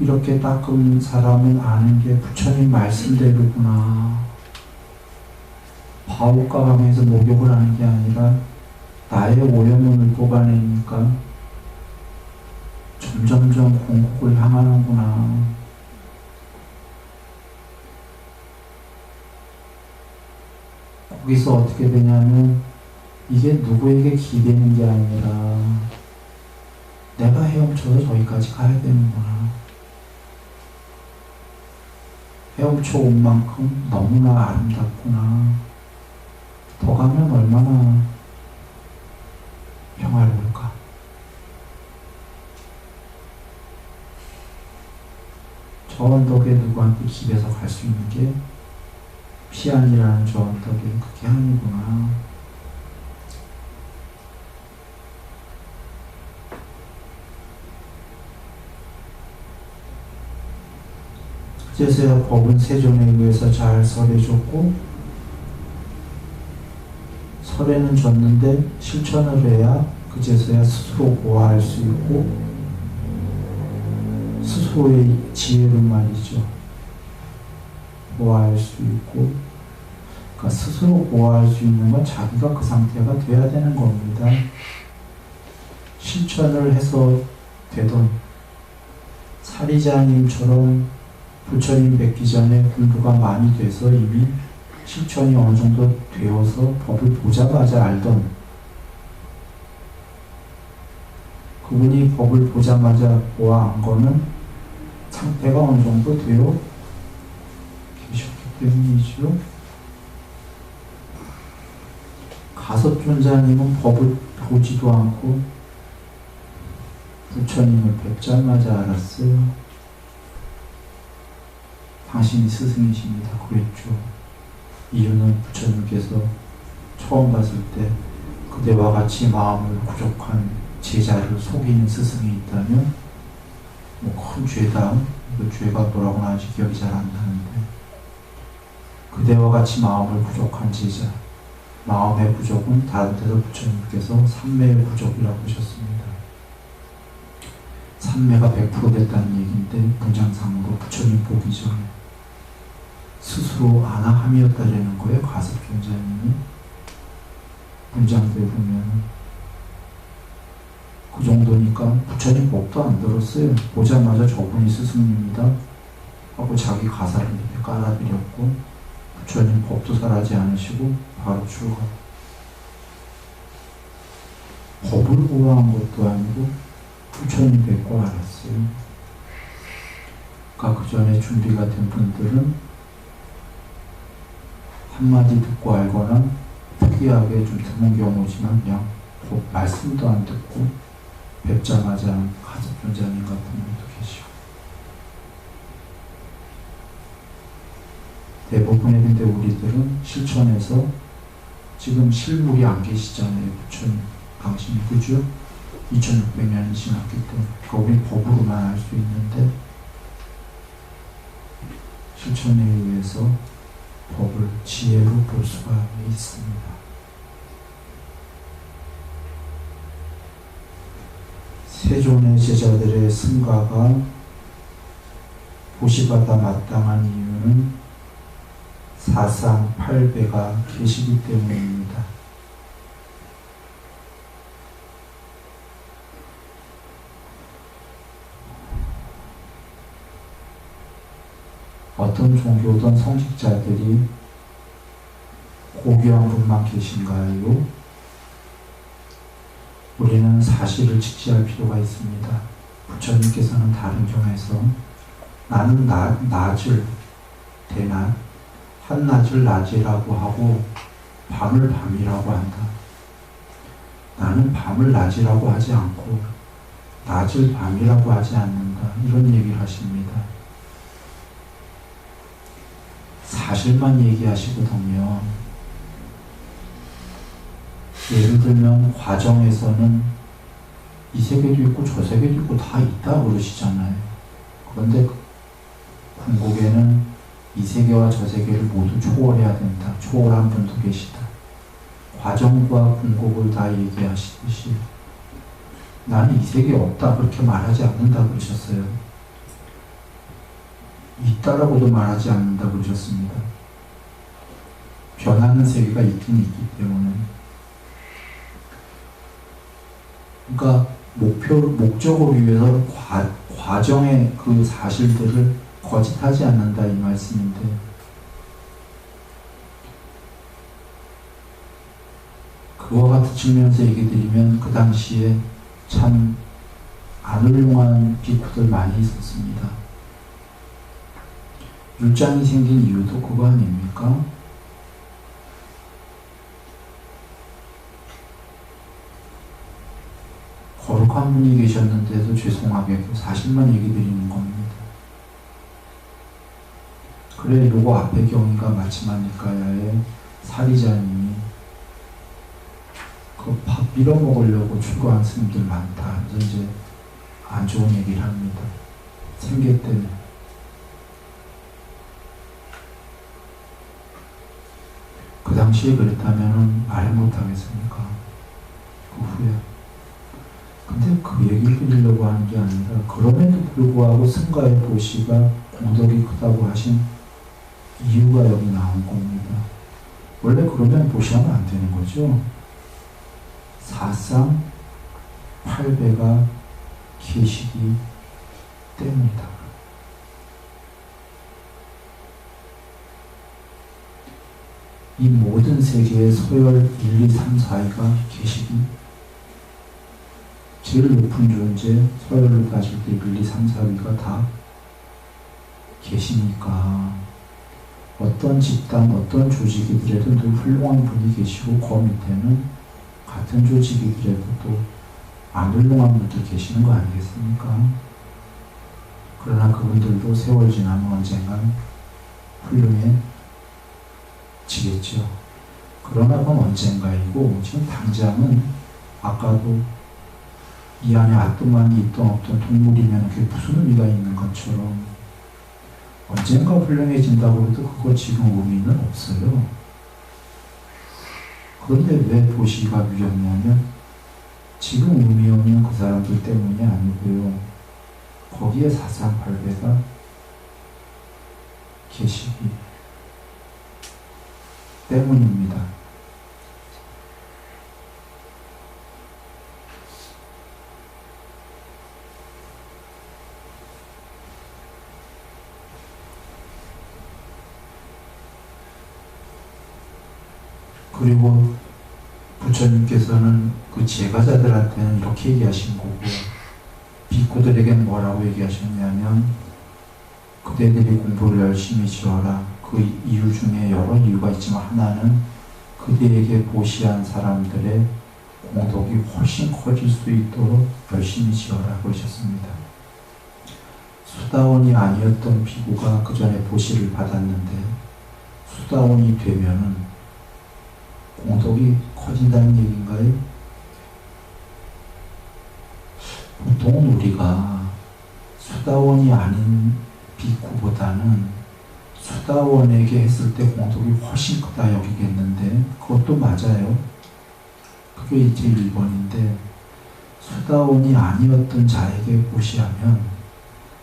이렇게 닦은 사람은 아는 게 부처님 말씀대로구나. 바울가방에서 목욕을 하는 게 아니라 나의 오염을 뽑아내니까 점점점 공국을 향하는구나. 거기서 어떻게 되냐면 이게 누구에게 기대는 게 아니라 내가 헤엄쳐서 저기까지 가야 되는구나. 헤엄쳐 온 만큼 너무나 아름답구나. 더 가면 얼마나 평화로울까. 저 언덕에 누구한테 기대서 갈 수 있는 게 피안이라는 저 언덕에 그게 아니구나. 그제서야 법은 세존에 의해서 잘 설해줬고, 설해는 줬는데 실천을 해야 그제서야 스스로 보호할 수 있고, 스스로의 지혜로 말이죠. 보호할 수 있고, 그러니까 스스로 보호할 수 있는 건 자기가 그 상태가 돼야 되는 겁니다. 실천을 해서 되던 사리자님처럼 부처님 뵙기 전에 공부가 많이 돼서 이미 실천이 어느 정도 되어서 법을 보자마자 알던 그분이 법을 보자마자 보아한 거는 상태가 어느 정도 되어 계셨기 때문이죠. 가섭존자님은 법을 보지도 않고 부처님을 뵙자마자 알았어요. 당신이 스승이십니다. 그랬죠. 이유는 부처님께서 처음 봤을 때 그대와 같이 마음을 부족한 제자를 속이는 스승이 있다면 뭐 큰 죄다. 그 죄가 뭐라고는 아직 기억이 잘 안 나는데 그대와 같이 마음을 부족한 제자, 마음의 부족은 다른 데서 부처님께서 삼매의 부족이라고 하셨습니다. 삼매가 100% 됐다는 얘기인데 분장상으로 부처님 보기 전에 스스로 아나함이었다라는 거예요. 가섭존자님이 분장대 보면 그 정도니까 부처님 법도 안 들었어요. 보자마자 저분이 스승입니다 하고 자기 가사를 이렇게 깔아드렸고 부처님 법도 설하지 않으시고 바로 출가. 법을 보호한 것도 아니고 부처님 뵙고 알았어요. 그러니까 그 전에 준비가 된 분들은 한마디 듣고 알거나 특이하게 좀 드문 경우지만 그냥 말씀도 안 듣고 뵙자마자 가섭존자님 같은 분도 계시고 대부분의 근데 우리들은 실천해서 지금 실물이 안 계시잖아요. 부처님 당신이 그죠? 2600년이 지났기 때문에 그러니까 우리 법으로만 알 수 있는데 실천에 의해서 법을 지혜로 볼 수가 있습니다. 세존의 제자들의 승가가 보시받아 마땅한 이유는 사상 8배가 계시기 때문입니다. 어떤 종교든 성직자들이 고귀한 분만 계신가요? 우리는 사실을 직시할 필요가 있습니다. 부처님께서는 다른 경에서 나는 낮을 대낮, 한낮을 낮이라고 하고 밤을 밤이라고 한다. 나는 밤을 낮이라고 하지 않고 낮을 밤이라고 하지 않는다. 이런 얘기를 하십니다. 사실만 얘기하시거든요. 예를 들면 화정에서는 이 세계도 있고 저 세계도 있고 다 있다 그러시잖아요. 그런데 궁극에는 이 세계와 저 세계를 모두 초월해야 된다. 초월한 분도 계시다. 화정과 궁극을 다 얘기하시듯이 나는 이 세계에 없다 그렇게 말하지 않는다 그러셨어요. 없다라고도 말하지 않는다 그러셨습니다. 변하는 세계가 있긴 있기 때문에. 그러니까 목적을 위해서 과정의 그 사실들을 거짓하지 않는다 이 말씀인데, 그와 같은 측면에서 얘기 드리면 그 당시에 참 안 훌륭한 비구들 많이 있었습니다. 율장이 생긴 이유도 그거 아닙니까? 거룩한 분이 계셨는데도 죄송하게도 사실만 얘기 드리는 겁니다. 그래, 요거 앞에 경위가 마치마니까야의 사리자님이 그 밥 빌어먹으려고 출가한 스님들 많다. 이제 안 좋은 얘기를 합니다. 생계 때문에. 그 당시에 그랬다면 말 못하겠습니까? 그 후에. 근데 그 얘기를 드리려고 하는 게 아니라, 그럼에도 불구하고 승가의 보시가 공덕이 크다고 하신 이유가 여기 나온 겁니다. 원래 그러면 보시하면 안 되는 거죠. 사상 8배가 계시기 때문이다. 이 모든 세계에 서열 1, 2, 3, 4위가 계시기, 제일 높은 존재, 서열로 따질 때 1, 2, 3, 4위가 다 계시니까 어떤 집단, 어떤 조직이더라도 늘 훌륭한 분이 계시고, 그 밑에는 같은 조직이더라도 또 안 훌륭한 분들 계시는 거 아니겠습니까? 그러나 그분들도 세월 지나면 언젠간 훌륭해지겠죠. 그러나 그건 언젠가이고, 지금 당장은 아까도 이 안에 아또만이 있던 없던 동물이면 그게 무슨 의미가 있는 것처럼 언젠가 훌륭해진다고 해도 그거 지금 의미는 없어요. 그런데 왜 보시가 위험하냐면, 지금 의미 없는 그 사람들 때문이 아니고요, 거기에 사상팔배가 계시기 때문입니다. 그리고 부처님께서는 그 제가자들한테는 이렇게 얘기하신 거고, 비구들에게는 뭐라고 얘기하셨냐면, 그대들이 공부를 열심히 지어라. 그 이유 중에 여러 이유가 있지만 하나는 그대에게 보시한 사람들의 공덕이 훨씬 커질 수 있도록 열심히 지어라 그러셨습니다. 수다원이 아니었던 비구가 그 전에 보시를 받았는데, 수다원이 되면은 공덕이 커진다는 얘기인가요? 보통은 우리가 수다원이 아닌 비구보다는 수다원에게 했을 때 공덕이 훨씬 크다 여기겠는데, 그것도 맞아요. 그게 이제 1번인데, 수다원이 아니었던 자에게 보시하면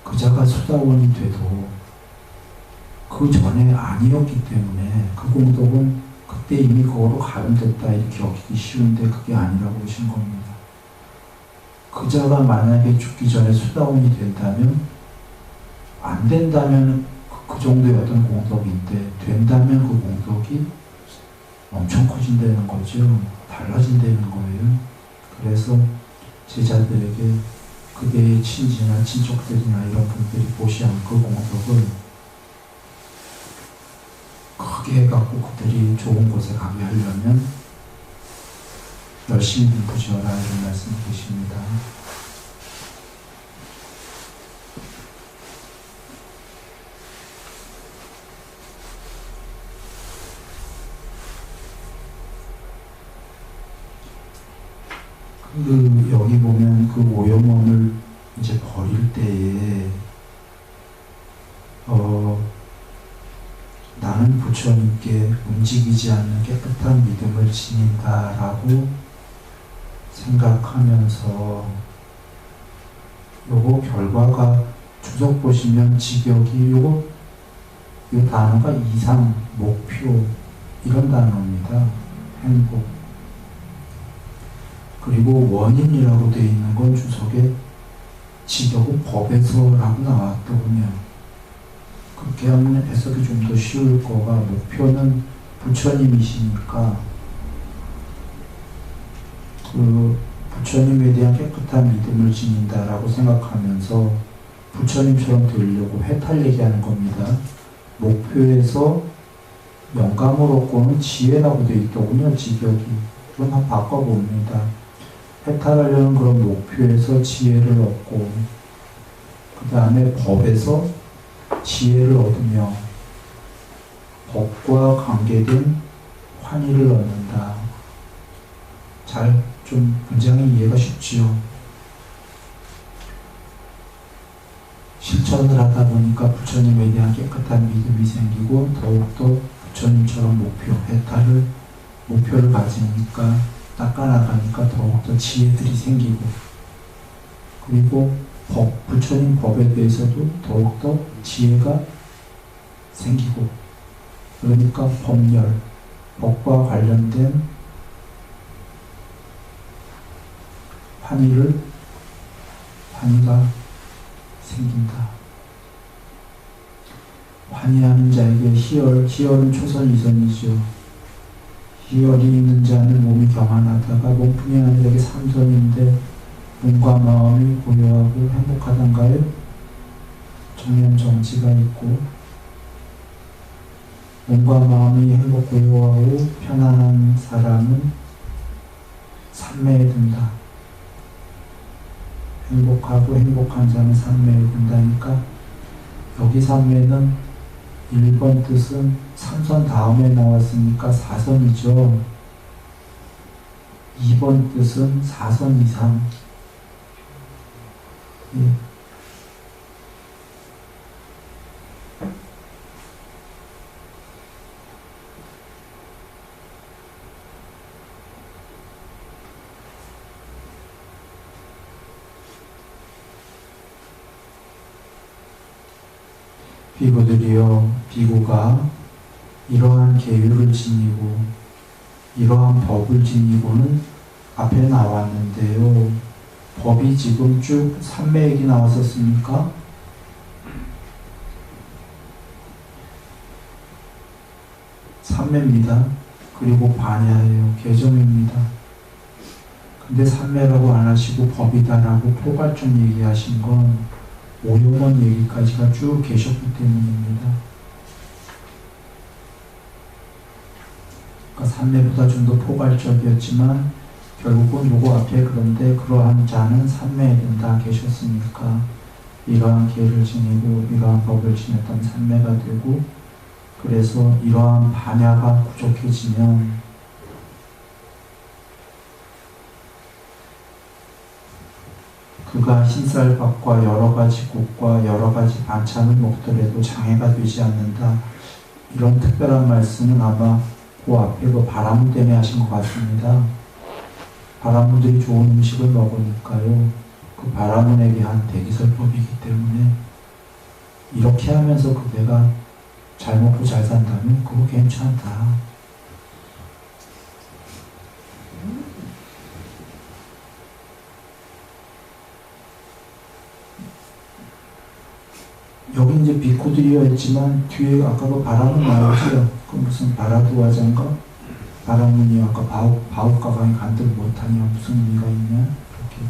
그 자가 수다원이 돼도 그 전에 아니었기 때문에 그 공덕은 그때 이미 그거로 가름됐다 이렇게 여기기 쉬운데, 그게 아니라고 하신 겁니다. 그자가 만약에 죽기 전에 수다원이 된다면, 안 된다면 그 정도의 어떤 공덕인데, 된다면 그 공덕이 엄청 커진다는 거죠. 달라진다는 거예요. 그래서 제자들에게 그대의 친지나 친척들이나 이런 분들이 보시한 그 공덕을 크게 해갖고 그들이 좋은 곳에 가게 하려면 열심히 공부지어라 이런 말씀이 계십니다. 여기 보면 그 오염원을 이제 버릴 때에 나는 부처님께 움직이지 않는 깨끗한 믿음을 지닌다라고 생각하면서, 요거 결과가 주석 보시면 직역이 요거 이 단어가 이상, 목표 이런 단어입니다. 행복. 그리고 원인이라고 되어 있는 건 주석에 직역은 법에서라고 나왔더군요. 그렇게 하면 해석이 좀 더 쉬울 거가, 목표는 부처님이시니까 그 부처님에 대한 깨끗한 믿음을 지닌다라고 생각하면서 부처님처럼 되려고 해탈 얘기하는 겁니다. 목표에서 영감을 얻고는 지혜라고 되어 있더군요. 직역이. 그럼 한번 바꿔봅니다. 해탈하려는 그런 목표에서 지혜를 얻고, 그 다음에 법에서 지혜를 얻으며 법과 관계된 환희를 얻는다. 좀 굉장히 이해가 쉽지요. 실천을 하다 보니까 부처님에 대한 깨끗한 믿음이 생기고, 더욱더 부처님처럼 목표를 가지니까, 닦아나가니까 더욱더 지혜들이 생기고, 그리고 부처님 법에 대해서도 더욱더 지혜가 생기고, 그러니까 법렬, 법과 관련된 환희가 생긴다. 환희하는 자에게 희열은 초선 이선이죠. 희열이 있는 자는 몸이 경안하다가, 몸뿐이 하늘에게 삼선인데 몸과 마음이 고요하고 행복하단가요? 정념정지가 있고, 몸과 마음이 고요하고 편안한 사람은 삼매에 든다. 행복하고 행복한 자는 삼매에 든다니까, 여기 삼매는 1번 뜻은 삼선 다음에 나왔으니까 4선이죠. 2번 뜻은 4선 이상. 예. 비구가 이러한 계율을 지니고 이러한 법을 지니고는 앞에 나왔는데요. 법이 지금 쭉 삼매액이 나왔었습니까? 삼매입니다. 그리고 반야예요. 개정입니다. 근데 삼매라고 안 하시고 법이다라고 포괄적 얘기하신 건 오용원 얘기까지가 쭉 계셨기 때문입니다. 그러니까 삼매보다 좀 더 포괄적이었지만 결국은 요거 앞에 그런데 그러한 자는 삼매에 든다 계셨으니까 이러한 계를 지니고 이러한 법을 지녔던 삼매가 되고, 그래서 이러한 반야가 부족해지면 그가 흰쌀밥과 여러가지 국과 여러가지 반찬을 먹더라도 장애가 되지 않는다. 이런 특별한 말씀은 아마 그 앞에 그 바라문 때문에 하신 것 같습니다. 바라문들이 좋은 음식을 먹으니까요. 그 바라문에 대한 대기설법이기 때문에 이렇게 하면서 그 내가 잘 먹고 잘 산다면 그거 괜찮다. 여기 이제 비코들이어 있지만 뒤에 아까 그 바라문 나오죠. 그 무슨 바라두화장가? 바라문이 아까 바우가방이 간들 못하냐 무슨 의미가 있냐? 이렇게.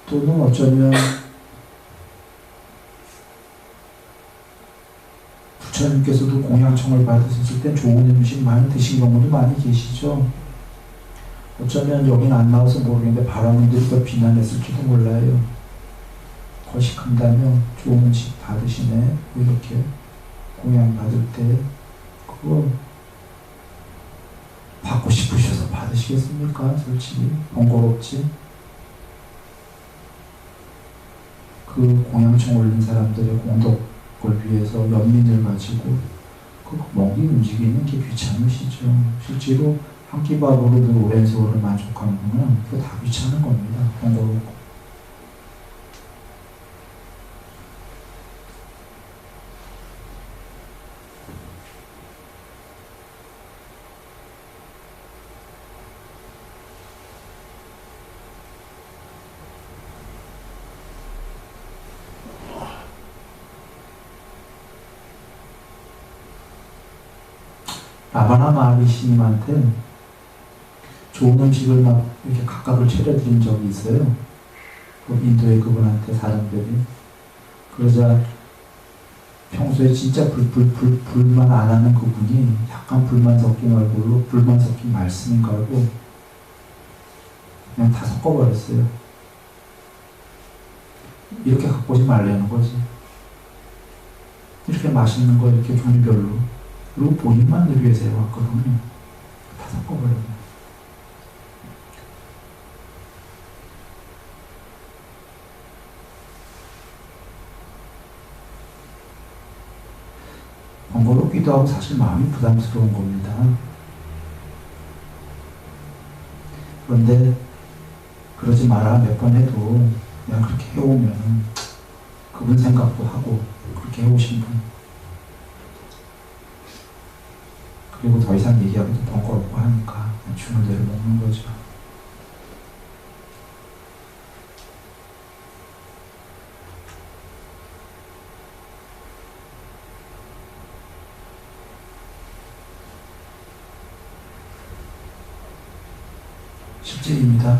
또는 어쩌면 부처님께서도 공양청을 받으셨을 때 좋은 음식 많이 드신 경우도 많이 계시죠. 어쩌면 여긴 안 나와서 모르겠는데 바라문들이 더 비난했을지도 몰라요. 거식한다며 좋은 음식 받으시네. 이렇게 공양 받을 때 그거 받고 싶으셔서 받으시겠습니까? 솔직히 번거롭지. 그 공양청 올린 사람들의 공덕 을 위해서 연민을 가지고 그 먹이 움직이는 게 귀찮으시죠. 실제로 한 끼 밥으로도 오랜 세월을 만족하는 거는 그거 다 귀찮은 겁니다. 번거롭고. 라바나 마하리 스님한테 좋은 음식을 막 이렇게 각각을 차려드린 적이 있어요. 그 인도의 그분한테 사람들이. 그러자 평소에 진짜 불만 안 하는 그분이 약간 불만 섞인 얼굴로 불만 섞인 말씀인 거 알고 그냥 다 섞어버렸어요. 이렇게 갖고 오지 말라는 거지. 이렇게 맛있는 거 이렇게 종류별로. 그리고 본인만 늘 위해서 해왔거든요. 다 섞어버렸네. 번거롭기도 하고 사실 마음이 부담스러운 겁니다. 그런데 그러지 마라 몇 번 해도 그냥 그렇게 해오면 그분 생각도 하고 그렇게 해오신 분 그리고 더 이상 얘기하기도 번거롭고 하니까 주는 대로 먹는 거죠. 실제입니다.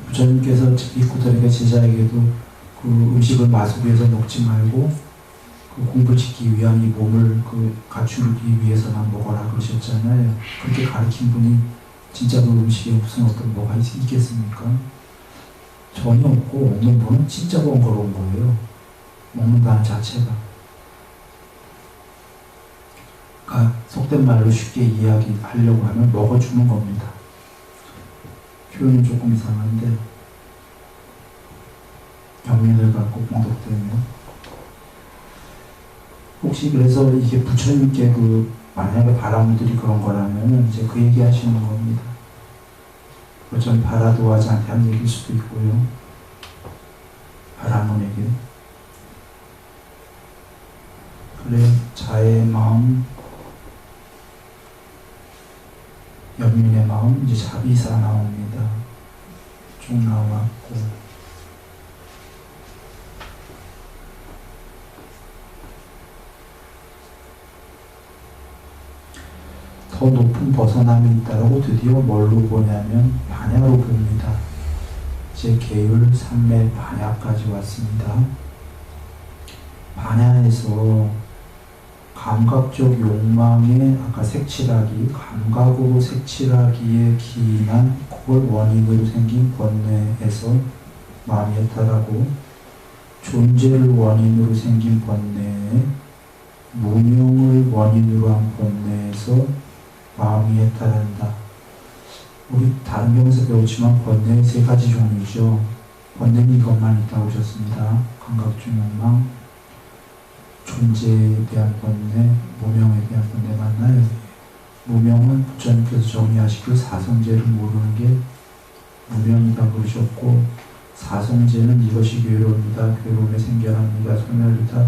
부처님께서 비구들에게 제자에게도 그 음식을 맛을 위해서 먹지 말고 그 공부 지키기 위한 이 몸을 갖추기 위해서만 먹어라 그러셨잖아요. 그렇게 가르친 분이 진짜 그 음식에 무슨 어떤 뭐가 있겠습니까? 전혀 없고 먹는 분은 진짜 번거로운 거예요. 먹는다는 자체가. 그러니까 속된 말로 쉽게 이야기하려고 하면 먹어주는 겁니다. 표현은 조금 이상한데 영민을 갖고 공덕되면 혹시 그래서 이게 부처님께 만약에 바라문들이 그런 거라면 이제 그 얘기 하시는 겁니다. 전 바라도와자한테 한 얘기일 수도 있고요. 바라문에게. 그래, 자의 마음, 연민의 마음, 이제 자비사 나옵니다. 쭉 나왔고. 더 높은 벗어남이 있다라고 드디어 뭘로 보냐면 반야로 봅니다. 이제 계율, 삼매, 반야까지 왔습니다. 반야에서 감각적 욕망의 아까 색칠하기, 감각으로 색칠하기에 기인한 그걸 원인으로 생긴 번뇌에서 마음이 해탈하고 존재를 원인으로 생긴 번뇌에 무명을 원인으로 한 번뇌에서 마음이 해탈한다. 우리 다른 경에서 배웠지만 번뇌의 세 가지 종류죠. 번뇌는 이것만 있다고 하셨습니다. 감각적 욕망, 존재에 대한 번뇌, 무명에 대한 번뇌 맞나요? 무명은 부처님께서 정의하시길 사성제를 모르는 게 무명이다 그러셨고 사성제는 이것이 괴로움이다. 괴로움에 생겨납니다. 소멸이다.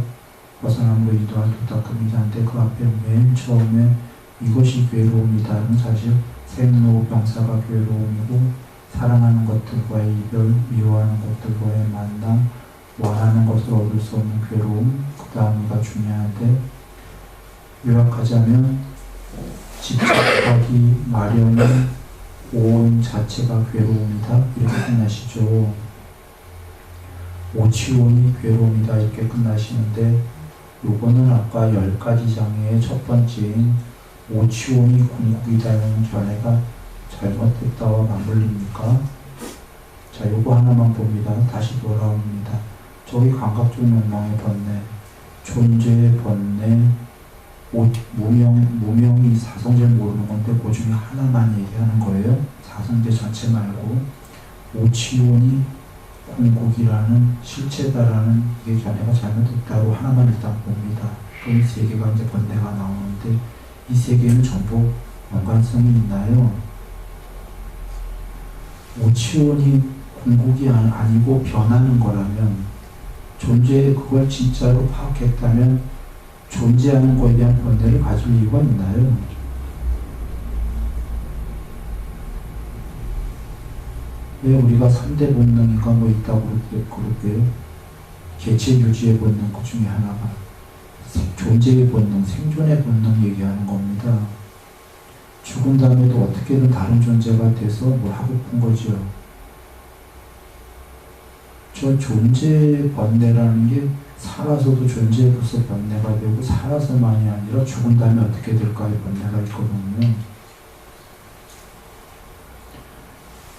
벗어남으로 인도한 도탁금이다인데 그 앞에 맨 처음에 이것이 괴로움이다는 사실 생로병사가 괴로움이고 사랑하는 것들과의 이별, 미워하는 것들과의 만남, 원하는 것을 얻을 수 없는 괴로움, 그 다음이가 중요한데 요약하자면 집착하기 마련인 온 자체가 괴로움이다 이렇게 끝나시죠. 오치온이 괴로움이다 이렇게 끝나시는데 요거는 아까 10가지 장애의 첫 번째인 오치온이 궁극이다는 견해가 잘못됐다와 맞물립니까? 자, 요거 하나만 봅니다. 다시 돌아옵니다. 저기 감각적 욕망의 번뇌, 존재의 번뇌, 무명이 사성제를 모르는 건데 그 중에 하나만 얘기하는 거예요. 사성제 전체 말고 오치온이 궁극이라는 실체다라는 이게 견해가 잘못됐다고 하나만 일단 봅니다. 그럼 이 세 개가 이제 번뇌가 나오는데 이 세 개는 전부 연관성이 있나요? 오치원이 궁극이 아니고 변하는 거라면, 존재의 그걸 진짜로 파악했다면 존재하는 거에 대한 번뇌를 가질 이유가 있나요? 왜 우리가 3대 본능인가 뭐 있다고 그러게요. 개체 유지의 본능 그 중에 하나가 존재의 본능, 생존의 본능 얘기하는 겁니다. 죽은 다음에도 어떻게든 다른 존재가 돼서 뭘 하고픈 거죠. 저 존재의 번뇌라는 게 살아서도 존재로서 번뇌가 되고, 살아서만이 아니라 죽은 다음에 어떻게 될까의 번뇌가 있거든요.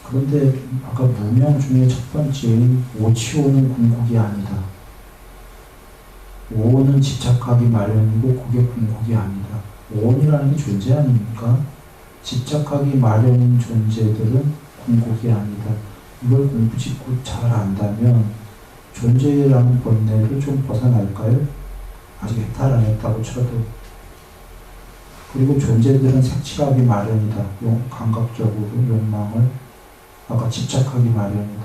그런데 아까 무명 중에 첫 번째인 오치오는 궁극이 아니다. 오는 집착하기 마련이고 그게 궁극이 아니다. 오온이라는 게 존재 아닙니까? 집착하기 마련인 존재들은 궁극이 아니다. 이걸 공부 짓고 잘 안다면 존재라는 번뇌를 좀 벗어날까요? 아직 해탈 안 했다고 쳐도. 그리고 존재들은 색칠하기 마련이다. 감각적으로 욕망을 아까 집착하기 마련이다.